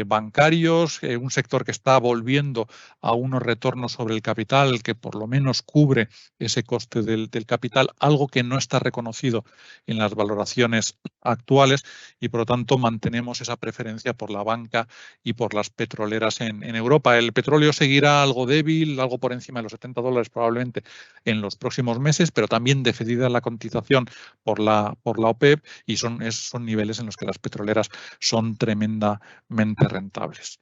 bancarios, un sector que está volviendo a unos retornos sobre el capital que por lo menos cubre ese coste del capital, algo que no está reconocido en las valoraciones actuales, y por lo tanto mantenemos esa preferencia por la banca y por las petroleras en Europa. El petróleo seguirá algo débil, algo por encima de los $70 probablemente en los próximos meses, pero también decidida la cotización por la OPEP, y son niveles en los que las petroleras son tremendamente rentables.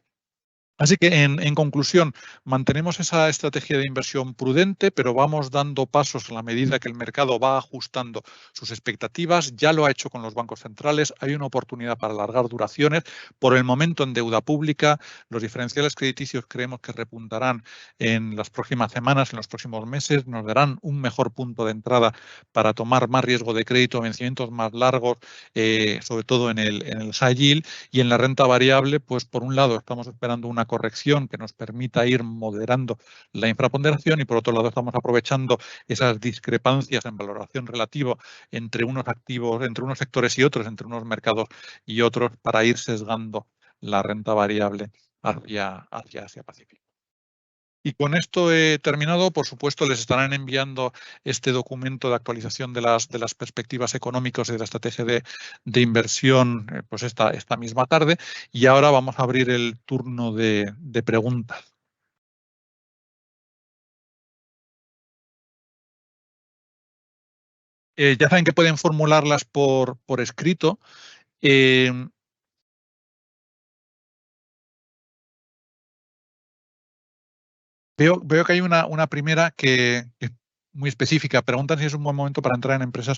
Así que, en conclusión, mantenemos esa estrategia de inversión prudente, pero vamos dando pasos a la medida que el mercado va ajustando sus expectativas. Ya lo ha hecho con los bancos centrales. Hay una oportunidad para alargar duraciones. Por el momento, en deuda pública, los diferenciales crediticios creemos que repuntarán en las próximas semanas, en los próximos meses. Nos darán un mejor punto de entrada para tomar más riesgo de crédito, vencimientos más largos, sobre todo en el high yield. Y en la renta variable, pues por un lado estamos esperando una corrección que nos permita ir moderando la infraponderación, y por otro lado estamos aprovechando esas discrepancias en valoración relativa entre unos activos, entre unos sectores y otros, entre unos mercados y otros, para ir sesgando la renta variable hacia Asia-Pacífico. Y con esto he terminado. Por supuesto, les estarán enviando este documento de actualización de las perspectivas económicas y de la estrategia de inversión pues esta misma tarde. Y ahora vamos a abrir el turno de preguntas. Ya saben que pueden formularlas por escrito. Veo que hay una primera que es muy específica. Preguntan si es un buen momento para entrar en empresas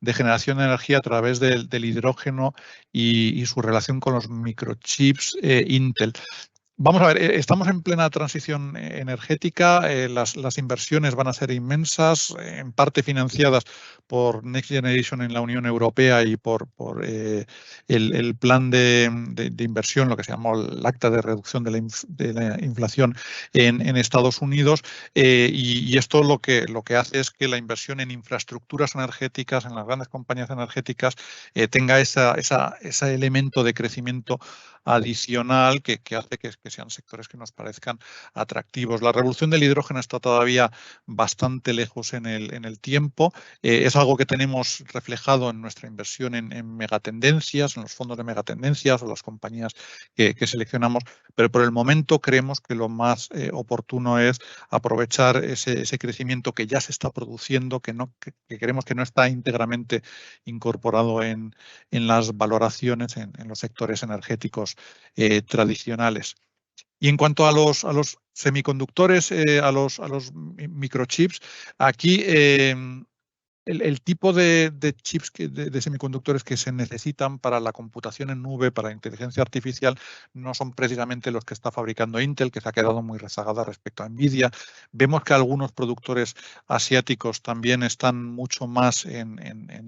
de generación de energía a través del hidrógeno y su relación con los microchips Intel. Vamos a ver, estamos en plena transición energética, las inversiones van a ser inmensas, en parte financiadas por Next Generation en la Unión Europea y por el plan de inversión, lo que se llamó el Acta de Reducción de la Inflación en Estados Unidos, y esto lo que hace es que la inversión en infraestructuras energéticas, en las grandes compañías energéticas, tenga ese elemento de crecimiento adicional que hace que sean sectores que nos parezcan atractivos. La revolución del hidrógeno está todavía bastante lejos en el tiempo. Es algo que tenemos reflejado en nuestra inversión en megatendencias, en los fondos de megatendencias o las compañías que seleccionamos, pero por el momento creemos que lo más oportuno es aprovechar ese crecimiento que ya se está produciendo, que creemos que no está íntegramente incorporado en las valoraciones en los sectores energéticos tradicionales. Y en cuanto a los semiconductores, a los microchips, aquí el tipo de chips, de semiconductores que se necesitan para la computación en nube, para la inteligencia artificial, no son precisamente los que está fabricando Intel, que se ha quedado muy rezagada respecto a Nvidia. Vemos que algunos productores asiáticos también están mucho más en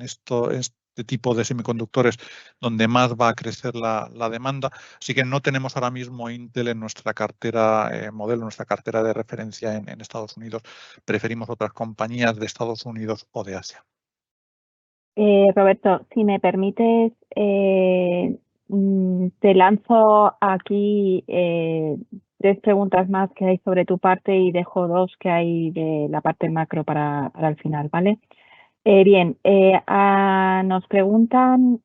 este tipo de semiconductores, donde más va a crecer la demanda. Así que no tenemos ahora mismo Intel en nuestra cartera modelo, en nuestra cartera de referencia en Estados Unidos. Preferimos otras compañías de Estados Unidos o de Asia. Roberto, si me permites, te lanzo aquí 3 preguntas más que hay sobre tu parte y dejo 2 que hay de la parte macro para el final, ¿vale? Bien, nos preguntan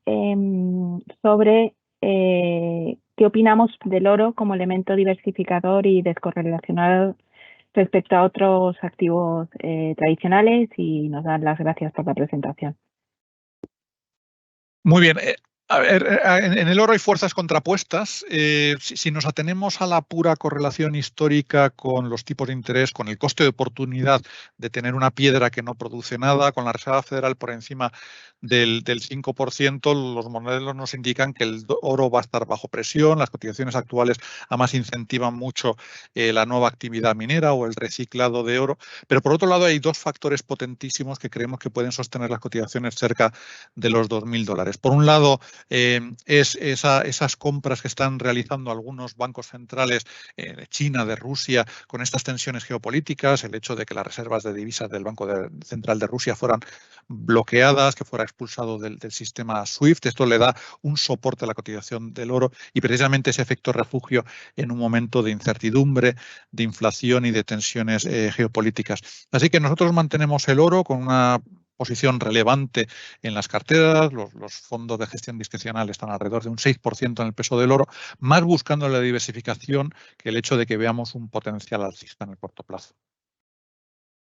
sobre qué opinamos del oro como elemento diversificador y descorrelacionado respecto a otros activos tradicionales y nos dan las gracias por la presentación. Muy bien. A ver, en el oro hay fuerzas contrapuestas. Si nos atenemos a la pura correlación histórica con los tipos de interés, con el coste de oportunidad de tener una piedra que no produce nada, con la Reserva Federal por encima del 5%, los modelos nos indican que el oro va a estar bajo presión. Las cotizaciones actuales además incentivan mucho la nueva actividad minera o el reciclado de oro. Pero por otro lado hay dos factores potentísimos que creemos que pueden sostener las cotizaciones cerca de los $2.000. Por un lado, esas compras que están realizando algunos bancos centrales de China, de Rusia, con estas tensiones geopolíticas, el hecho de que las reservas de divisas del Banco Central de Rusia fueran bloqueadas, que fuera expulsado del sistema SWIFT. Esto le da un soporte a la cotización del oro y precisamente ese efecto refugio en un momento de incertidumbre, de inflación y de tensiones geopolíticas. Así que nosotros mantenemos el oro con una posición relevante en las carteras. Los fondos de gestión discrecional están alrededor de un 6% en el peso del oro, más buscando la diversificación que el hecho de que veamos un potencial alcista en el corto plazo.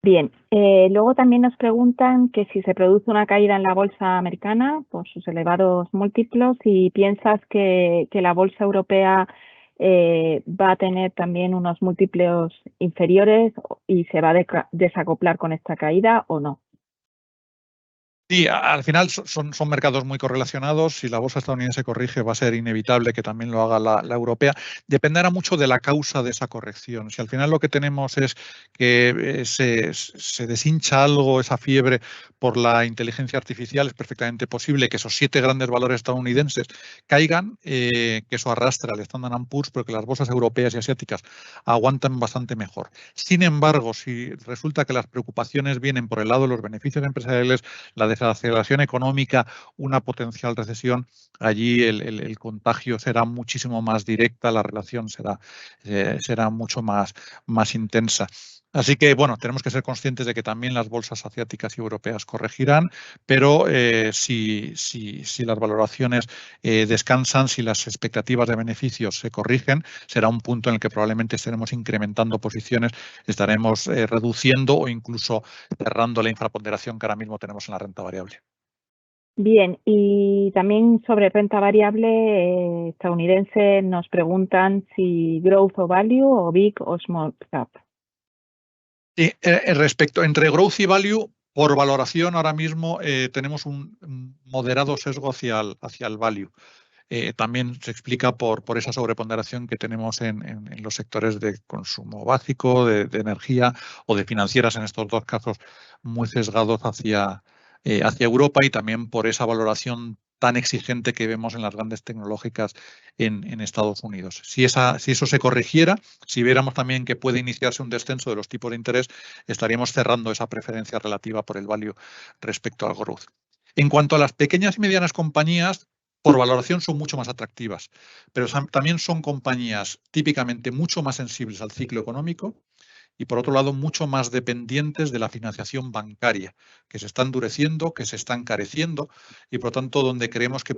Bien, luego también nos preguntan que si se produce una caída en la bolsa americana por sus elevados múltiplos y piensas que la bolsa europea va a tener también unos múltiplos inferiores y se va a desacoplar con esta caída o no. Sí, al final son mercados muy correlacionados. Si la bolsa estadounidense corrige, va a ser inevitable que también lo haga la europea. Dependerá mucho de la causa de esa corrección. Si al final lo que tenemos es que se deshincha algo, esa fiebre por la inteligencia artificial, es perfectamente posible que esos 7 grandes valores estadounidenses caigan, que eso arrastre al Standard & Poor's, pero que las bolsas europeas y asiáticas aguantan bastante mejor. Sin embargo, si resulta que las preocupaciones vienen por el lado de los beneficios empresariales, la desaceleración económica, una potencial recesión, allí el contagio será muchísimo más directa, la relación será mucho más intensa. Así que, bueno, tenemos que ser conscientes de que también las bolsas asiáticas y europeas corregirán, pero si las valoraciones descansan, si las expectativas de beneficios se corrigen, será un punto en el que probablemente estaremos incrementando posiciones, estaremos reduciendo o incluso cerrando la infraponderación que ahora mismo tenemos en la renta variable. Bien, y también sobre renta variable estadounidense nos preguntan si growth o value o big o small cap. Sí, respecto entre growth y value, por valoración ahora mismo tenemos un moderado sesgo hacia el value. También se explica por esa sobreponderación que tenemos en los sectores de consumo básico, de energía o de financieras, en estos dos casos muy sesgados hacia Europa, y también por esa valoración tan exigente que vemos en las grandes tecnológicas en Estados Unidos. Si eso se corrigiera, si viéramos también que puede iniciarse un descenso de los tipos de interés, estaríamos cerrando esa preferencia relativa por el value respecto al growth. En cuanto a las pequeñas y medianas compañías, por valoración son mucho más atractivas, pero también son compañías típicamente mucho más sensibles al ciclo económico y, por otro lado, mucho más dependientes de la financiación bancaria, que se está endureciendo, que se está encareciendo y, por lo tanto, donde creemos que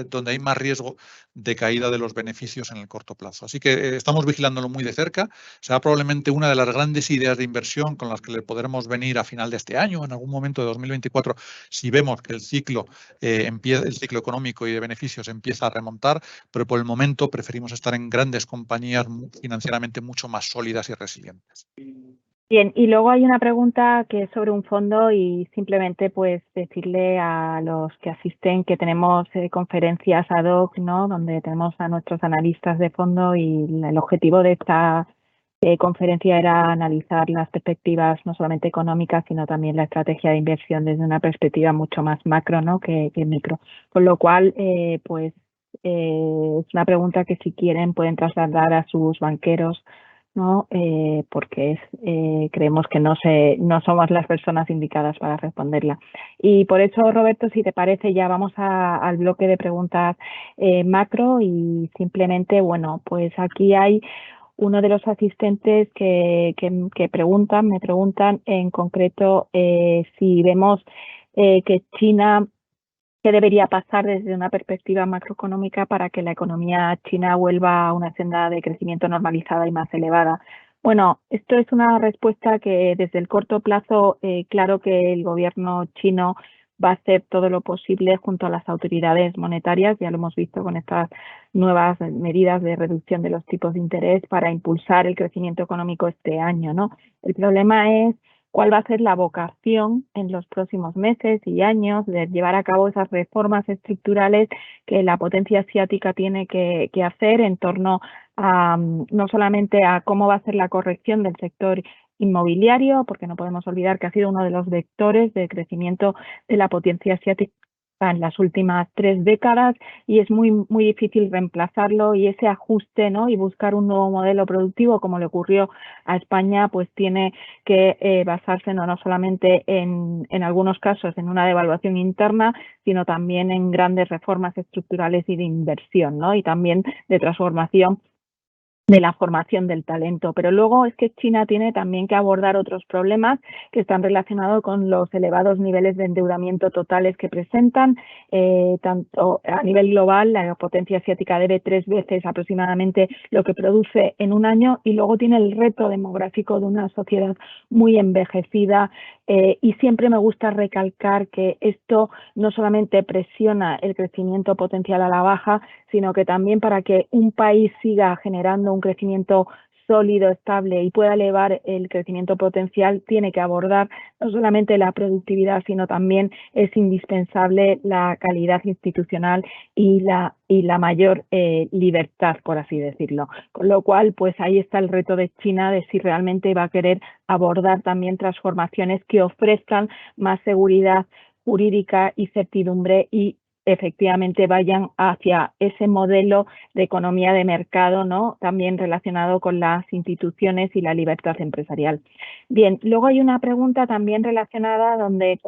donde hay más riesgo de caída de los beneficios en el corto plazo. Así que estamos vigilándolo muy de cerca. Será probablemente una de las grandes ideas de inversión con las que le podremos venir a final de este año, en algún momento de 2024, si vemos que el ciclo económico y de beneficios empieza a remontar, pero por el momento preferimos estar en grandes compañías financieramente mucho más sólidas y resilientes. Bien, y luego hay una pregunta que es sobre un fondo y simplemente pues decirle a los que asisten que tenemos conferencias ad hoc, ¿no? Donde tenemos a nuestros analistas de fondo y el objetivo de esta conferencia era analizar las perspectivas no solamente económicas, sino también la estrategia de inversión desde una perspectiva mucho más macro, ¿no? que micro. Con lo cual, es una pregunta que si quieren pueden trasladar a sus banqueros, ¿no? Porque creemos que no somos las personas indicadas para responderla. Y por eso, Roberto, si te parece, ya vamos al bloque de preguntas macro y simplemente, bueno, pues aquí hay uno de los asistentes que me preguntan en concreto si vemos que China, ¿qué debería pasar desde una perspectiva macroeconómica para que la economía china vuelva a una senda de crecimiento normalizada y más elevada? Bueno, esto es una respuesta que desde el corto plazo, claro que el gobierno chino va a hacer todo lo posible junto a las autoridades monetarias, ya lo hemos visto con estas nuevas medidas de reducción de los tipos de interés para impulsar el crecimiento económico este año, ¿no? El problema es cuál va a ser la vocación en los próximos meses y años de llevar a cabo esas reformas estructurales que la potencia asiática tiene que hacer en torno a, no solamente a cómo va a ser la corrección del sector inmobiliario, porque no podemos olvidar que ha sido uno de los vectores de crecimiento de la potencia asiática en las últimas 3 décadas y es muy difícil reemplazarlo, y ese ajuste, ¿no?, y buscar un nuevo modelo productivo como le ocurrió a España, pues tiene que basarse no solamente en algunos casos en una devaluación interna, sino también en grandes reformas estructurales y de inversión, ¿no?, y también de transformación de la formación del talento. Pero luego es que China tiene también que abordar otros problemas que están relacionados con los elevados niveles de endeudamiento totales que presentan. Tanto a nivel global, la potencia asiática debe 3 veces aproximadamente lo que produce en un año, y luego tiene el reto demográfico de una sociedad muy envejecida, y siempre me gusta recalcar que esto no solamente presiona el crecimiento potencial a la baja, sino que también para que un país siga generando un crecimiento sólido, estable y pueda elevar el crecimiento potencial, tiene que abordar no solamente la productividad, sino también es indispensable la calidad institucional y la mayor libertad, por así decirlo. Con lo cual, pues ahí está el reto de China de si realmente va a querer abordar también transformaciones que ofrezcan más seguridad jurídica y certidumbre y efectivamente vayan hacia ese modelo de economía de mercado, ¿no?, también relacionado con las instituciones y la libertad empresarial. Bien, luego hay una pregunta también relacionada donde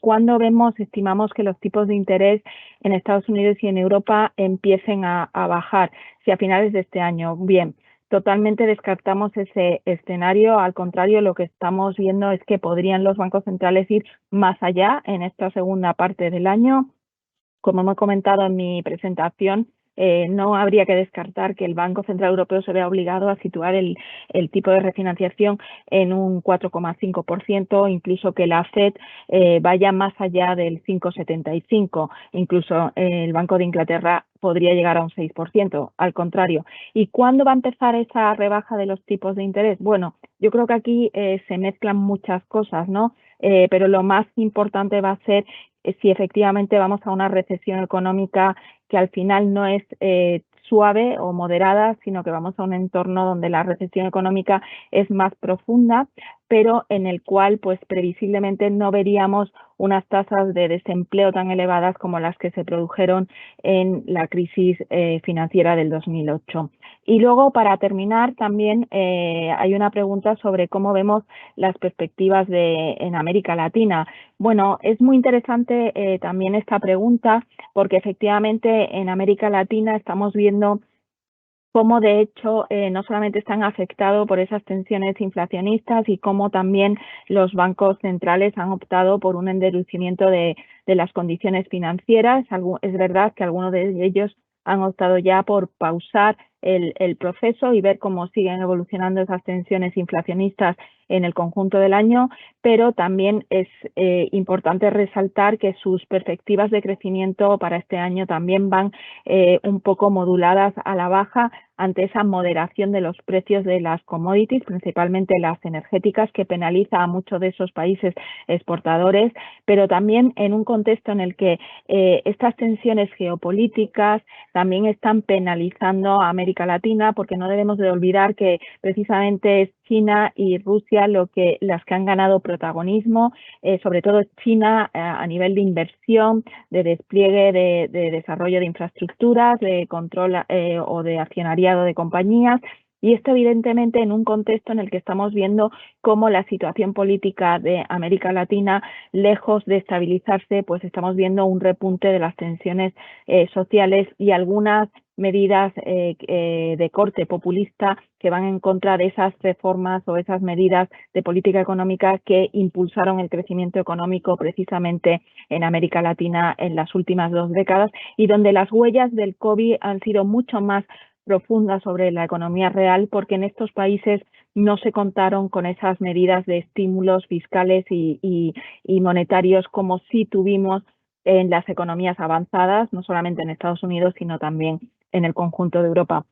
¿cuándo estimamos que los tipos de interés en Estados Unidos y en Europa empiecen a bajar? Si a finales de este año. Bien, totalmente descartamos ese escenario. Al contrario, lo que estamos viendo es que podrían los bancos centrales ir más allá en esta segunda parte del año. Como hemos comentado en mi presentación, no habría que descartar que el Banco Central Europeo se vea obligado a situar el tipo de refinanciación en un 4,5%, incluso que la FED vaya más allá del 5,75%, incluso el Banco de Inglaterra podría llegar a un 6%, al contrario. ¿Y cuándo va a empezar esa rebaja de los tipos de interés? Bueno, yo creo que aquí se mezclan muchas cosas, ¿no? Pero lo más importante va a ser si efectivamente vamos a una recesión económica que al final no es suave o moderada, sino que vamos a un entorno donde la recesión económica es más profunda, pero en el cual pues previsiblemente no veríamos unas tasas de desempleo tan elevadas como las que se produjeron en la crisis financiera del 2008. Y luego, para terminar, también hay una pregunta sobre cómo vemos las perspectivas en América Latina. Bueno, es muy interesante también esta pregunta, porque efectivamente en América Latina estamos viendo cómo de hecho no solamente están afectados por esas tensiones inflacionistas y cómo también los bancos centrales han optado por un endurecimiento de las condiciones financieras. Es verdad que algunos de ellos han optado ya por pausar el proceso y ver cómo siguen evolucionando esas tensiones inflacionistas en el conjunto del año, pero también es importante resaltar que sus perspectivas de crecimiento para este año también van un poco moduladas a la baja ante esa moderación de los precios de las commodities, principalmente las energéticas, que penaliza a muchos de esos países exportadores, pero también en un contexto en el que estas tensiones geopolíticas también están penalizando a América Latina, porque no debemos de olvidar que precisamente es China y Rusia las que han ganado protagonismo, sobre todo China a nivel de inversión, de despliegue de desarrollo de infraestructuras, de control o de accionariado de compañías. Y esto evidentemente en un contexto en el que estamos viendo cómo la situación política de América Latina, lejos de estabilizarse, pues estamos viendo un repunte de las tensiones sociales y algunas medidas de corte populista que van en contra de esas reformas o esas medidas de política económica que impulsaron el crecimiento económico precisamente en América Latina en las últimas 2 décadas, y donde las huellas del COVID han sido mucho más profunda sobre la economía real, porque en estos países no se contaron con esas medidas de estímulos fiscales y monetarios como sí tuvimos en las economías avanzadas, no solamente en Estados Unidos, sino también en el conjunto de Europa.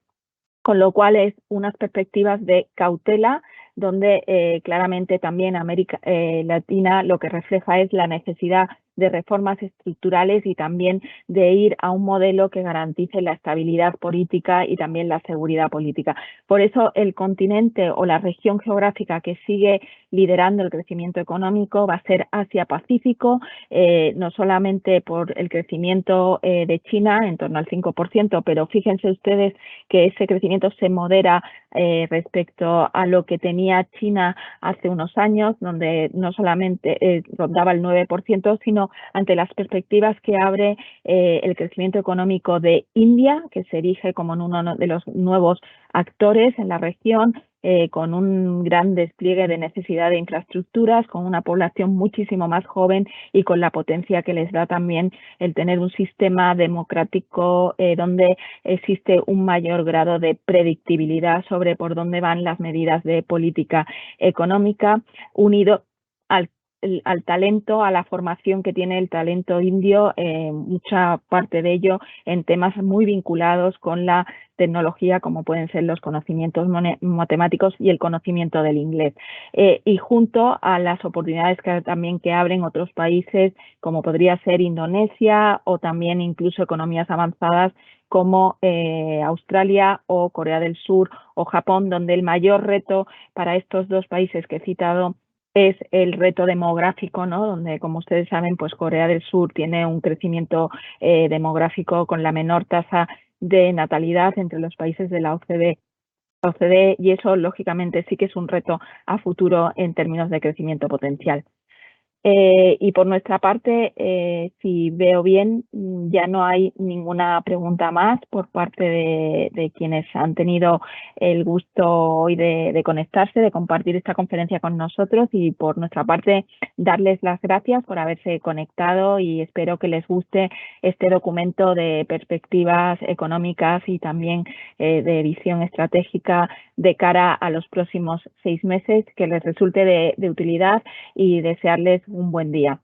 Con lo cual es unas perspectivas de cautela, donde claramente también América Latina lo que refleja es la necesidad de reformas estructurales y también de ir a un modelo que garantice la estabilidad política y también la seguridad política. Por eso el continente o la región geográfica que sigue liderando el crecimiento económico va a ser Asia-Pacífico, no solamente por el crecimiento de China en torno al 5%, pero fíjense ustedes que ese crecimiento se modera respecto a lo que tenía China hace unos años, donde no solamente rondaba el 9%, sino ante las perspectivas que abre el crecimiento económico de India, que se erige como uno de los nuevos actores en la región, con un gran despliegue de necesidad de infraestructuras, con una población muchísimo más joven y con la potencia que les da también el tener un sistema democrático donde existe un mayor grado de predictibilidad sobre por dónde van las medidas de política económica, unido al talento, a la formación que tiene el talento indio, mucha parte de ello en temas muy vinculados con la tecnología, como pueden ser los conocimientos matemáticos y el conocimiento del inglés. Y junto a las oportunidades que abren otros países, como podría ser Indonesia o también incluso economías avanzadas como Australia o Corea del Sur o Japón, donde el mayor reto para estos dos países que he citado es el reto demográfico, ¿no? Donde, como ustedes saben, pues Corea del Sur tiene un crecimiento demográfico con la menor tasa de natalidad entre los países de la OCDE, y eso, lógicamente, sí que es un reto a futuro en términos de crecimiento potencial. Y por nuestra parte, si veo bien, ya no hay ninguna pregunta más por parte de quienes han tenido el gusto hoy de conectarse, de compartir esta conferencia con nosotros, y por nuestra parte darles las gracias por haberse conectado y espero que les guste este documento de perspectivas económicas y también de visión estratégica de cara a los próximos 6 meses, que les resulte de utilidad y desearles un buen día.